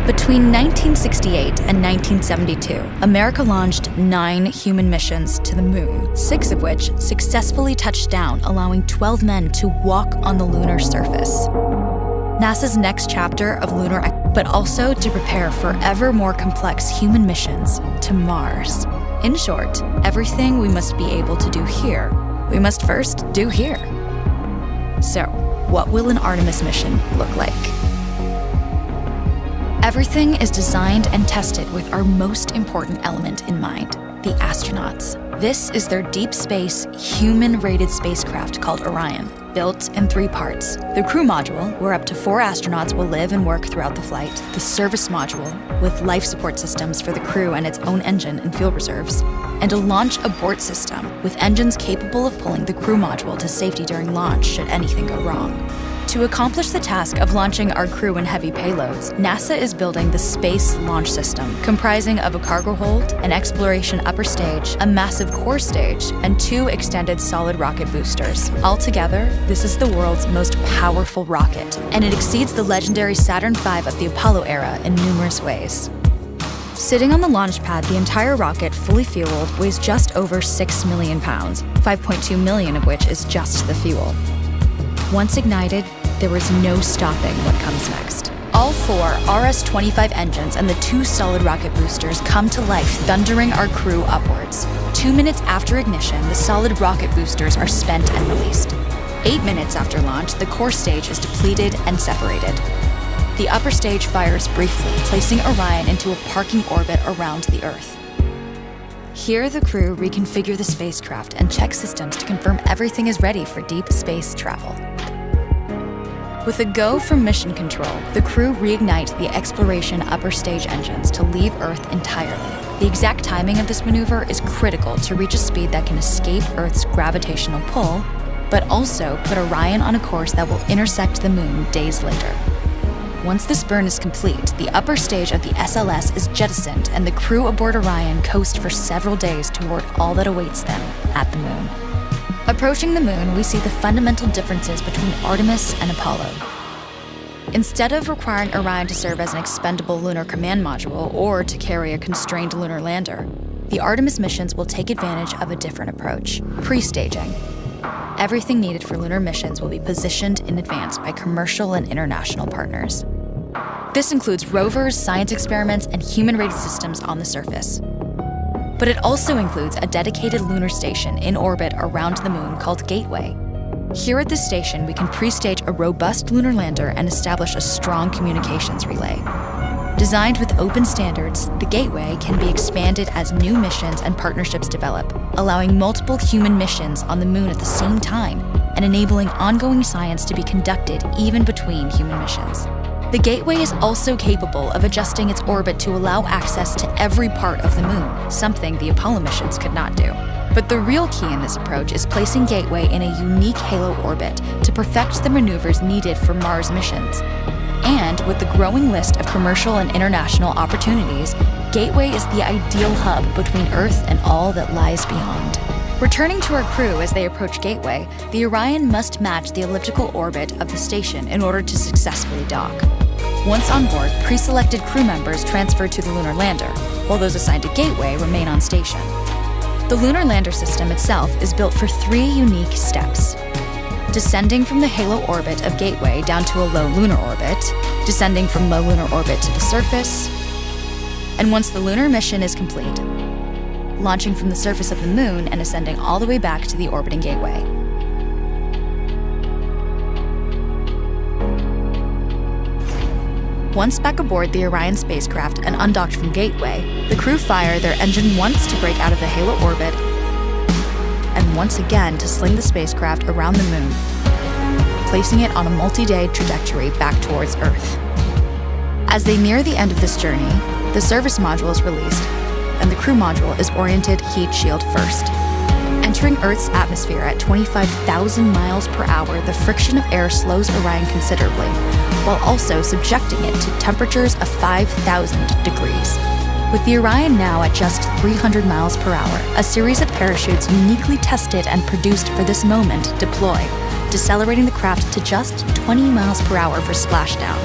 Between 1968 and 1972, America launched 9 human missions to the moon, 6 of which successfully touched down, allowing 12 men to walk on the lunar surface. NASA's next chapter of lunar, but also to prepare for ever more complex human missions to Mars. In short, everything we must be able to do here, we must first do here. So, what will an Artemis mission look like? Everything is designed and tested with our most important element in mind, the astronauts. This is their deep space, human-rated spacecraft called Orion, built in 3 parts. The crew module, where up to 4 astronauts will live and work throughout the flight. The service module, with life support systems for the crew and its own engine and fuel reserves. And a launch abort system, with engines capable of pulling the crew module to safety during launch should anything go wrong. To accomplish the task of launching our crew and heavy payloads, NASA is building the Space Launch System, comprising of a cargo hold, an exploration upper stage, a massive core stage, and 2 extended solid rocket boosters. Altogether, this is the world's most powerful rocket, and it exceeds the legendary Saturn V of the Apollo era in numerous ways. Sitting on the launch pad, the entire rocket, fully fueled, weighs just over 6 million pounds, 5.2 million of which is just the fuel. Once ignited, there is no stopping what comes next. All 4 RS-25 engines and the 2 solid rocket boosters come to life, thundering our crew upwards. 2 minutes after ignition, the solid rocket boosters are spent and released. 8 minutes after launch, the core stage is depleted and separated. The upper stage fires briefly, placing Orion into a parking orbit around the Earth. Here, the crew reconfigure the spacecraft and check systems to confirm everything is ready for deep space travel. With a go from mission control, the crew reignite the exploration upper stage engines to leave Earth entirely. The exact timing of this maneuver is critical to reach a speed that can escape Earth's gravitational pull, but also put Orion on a course that will intersect the moon days later. Once this burn is complete, the upper stage of the SLS is jettisoned and the crew aboard Orion coast for several days toward all that awaits them at the moon. Approaching the moon, we see the fundamental differences between Artemis and Apollo. Instead of requiring Orion to serve as an expendable lunar command module or to carry a constrained lunar lander, the Artemis missions will take advantage of a different approach: pre-staging. Everything needed for lunar missions will be positioned in advance by commercial and international partners. This includes rovers, science experiments, and human-rated systems on the surface. But it also includes a dedicated lunar station in orbit around the moon called Gateway. Here at this station, we can pre-stage a robust lunar lander and establish a strong communications relay. Designed with open standards, the Gateway can be expanded as new missions and partnerships develop, allowing multiple human missions on the moon at the same time and enabling ongoing science to be conducted even between human missions. The Gateway is also capable of adjusting its orbit to allow access to every part of the moon, something the Apollo missions could not do. But the real key in this approach is placing Gateway in a unique halo orbit to perfect the maneuvers needed for Mars missions. And with the growing list of commercial and international opportunities, Gateway is the ideal hub between Earth and all that lies beyond. Returning to our crew as they approach Gateway, the Orion must match the elliptical orbit of the station in order to successfully dock. Once on board, pre-selected crew members transfer to the lunar lander, while those assigned to Gateway remain on station. The lunar lander system itself is built for 3 unique steps: descending from the halo orbit of Gateway down to a low lunar orbit, descending from low lunar orbit to the surface, and once the lunar mission is complete, launching from the surface of the moon and ascending all the way back to the orbiting Gateway. Once back aboard the Orion spacecraft and undocked from Gateway, the crew fire their engine once to break out of the halo orbit and once again to sling the spacecraft around the moon, placing it on a multi-day trajectory back towards Earth. As they near the end of this journey, the service module is released, and the crew module is oriented heat shield first. Entering Earth's atmosphere at 25,000 miles per hour, the friction of air slows Orion considerably, while also subjecting it to temperatures of 5,000 degrees. With the Orion now at just 300 miles per hour, a series of parachutes uniquely tested and produced for this moment deploy, decelerating the craft to just 20 miles per hour for splashdown.